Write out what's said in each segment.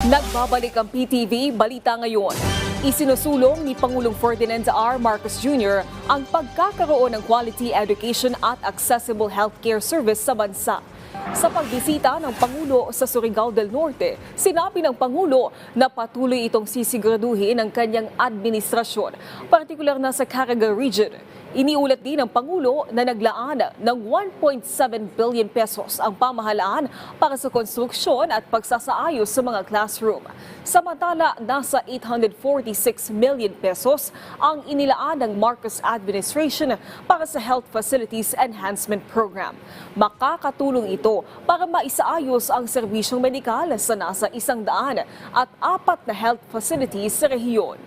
Nagbabalik ang PTV Balita Ngayon. Isinusulong ni Pangulong Ferdinand R. Marcos Jr. ang pagkakaroon ng quality education at accessible healthcare service sa bansa. Sa pagbisita ng Pangulo sa Surigao del Norte, sinabi ng Pangulo na patuloy itong sisiguraduhin ng kanyang administrasyon, partikular na sa Caraga Region. Iniulat din ng Pangulo na naglaan ng 1.7 billion pesos ang pamahalaan para sa konstruksyon at pagsasaayos sa mga classroom. Samantala, nasa 846 million pesos ang inilaan ng Marcos administration para sa Health Facilities Enhancement Program. Makakatulong ito para maisaayos ang serbisyong medikal sa nasa 104 na health facilities sa rehiyon.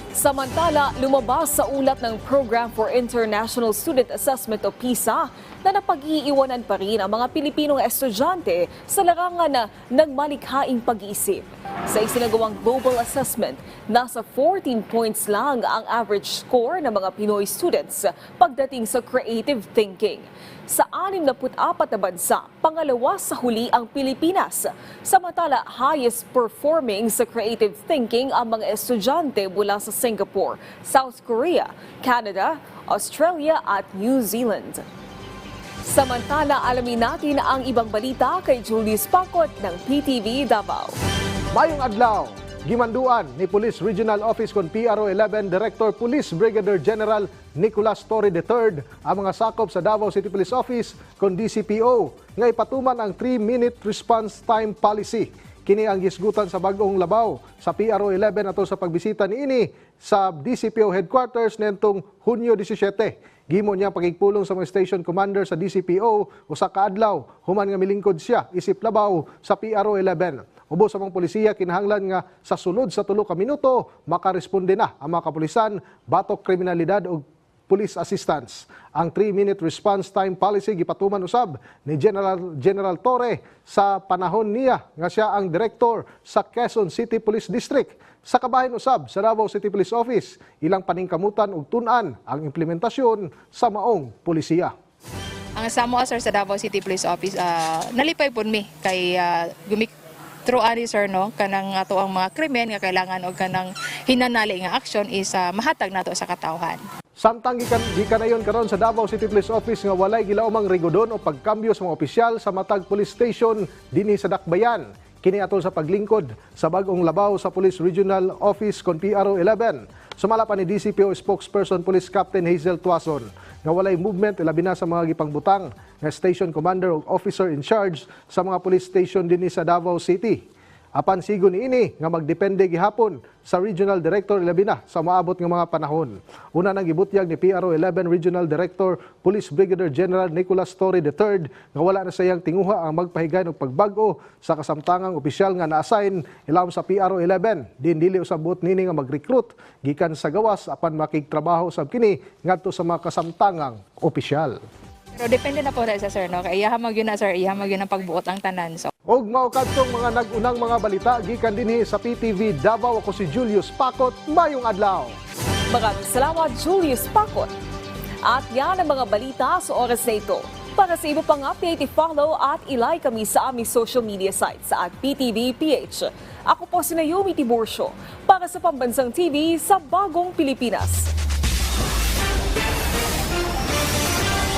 Samantala, lumabas sa ulat ng Program for International Student Assessment o PISA na napag-iiwanan pa rin ang mga Pilipinong estudyante sa larangan ng malikhaing pag-iisip. Sa isinagawang global assessment, nasa 14 points lang ang average score ng mga Pinoy students pagdating sa creative thinking. Sa 64 na bansa, pangalawa sa huli ang Pilipinas. Samantala, highest performing sa creative thinking ang mga estudyante mula sa Singapore, South Korea, Canada, Australia at New Zealand. Samantala, alamin natin ang ibang balita kay Julius Pacot ng PTV Davao. Mayong adlaw, gimanduan ni Police Regional Office kon PRO 11 Director Police Brigadier General Nicolas Torre III ang mga sakop sa Davao City Police Office kon DCPO nga ipatuman ang 3-minute response time policy. Kini ang gisgutan sa bag-ong labaw sa PRO 11 ato sa pagbisita niini sa DCPO headquarters nentong Hunyo 17. Gimo niya pagigpulong sa mga station commander sa DCPO usa ka adlaw human nga milingkod siya isip labaw sa PRO 11. Ubos sa mga polisiya kinahanglan nga sa sulod sa 3 ka minuto makaresponde na ang mga kapulisan batok kriminalidad o police assistance. Ang 3-minute response time policy gipatuman usab ni General Torre sa panahon niya nga siya ang direktor sa Quezon City Police District. Sa kabahin usab sa Davao City Police Office, ilang paningkamutan ug tun-an ang implementasyon sa maong polisiya. Ang samo sir sa Davao City Police Office nalipay pud mi kay through ani sir no kanang ato ang mga krimen nga kailangan og kanang hinanali nga action is mahatag nato sa katawhan. Samtang gikanayon karon sa Davao City Police Office nga walay gilaumang rigodon o pagkambyo sa mga opisyal sa matag police station dinhi sa Dakbayan. Kini atol sa paglingkod sa bag-ong labaw sa Police Regional Office kon PRO 11. Sumala pa ni DCPO spokesperson Police Captain Hazel Tuason nga walay movement ilabi na sa mga gipangbutang nga station commander o officer in charge sa mga police station dinhi sa Davao City. Apan sigon niini nga magdepende gihapon sa regional director ilabi na sa maabot nga mga panahon. Una nang gibutyag ni PRO 11 Regional Director Police Brigadier General Nicolas Torre III nga wala na sayang tinguha ang magpahigayon og pagbag-o sa kasamtangang opisyal nga na-assign ilawom sa PRO 11. Dili usabot nini nga mag-recruit gikan sa gawas apan makigtrabaho sab kini ngadto sa mga kasamtangang opisyal. Pero depende na po sa sir no kay iyaha magyud na sir iyaha magyud ang pagbuot ang tanan. So og mao kadtong mga nag-unang mga balita gikan dinhi sa PTV Davao. Ako si Julius Pacot. Mayong adlaw. Maraming salamat, Julius Pacot. At yan ang mga balita sa oras na ito. Para sa iba pang update, i-follow at i-like kami sa aming social media sites at PTV-PH. Ako po si Naomi Tiburcio para sa Pambansang TV sa Bagong Pilipinas.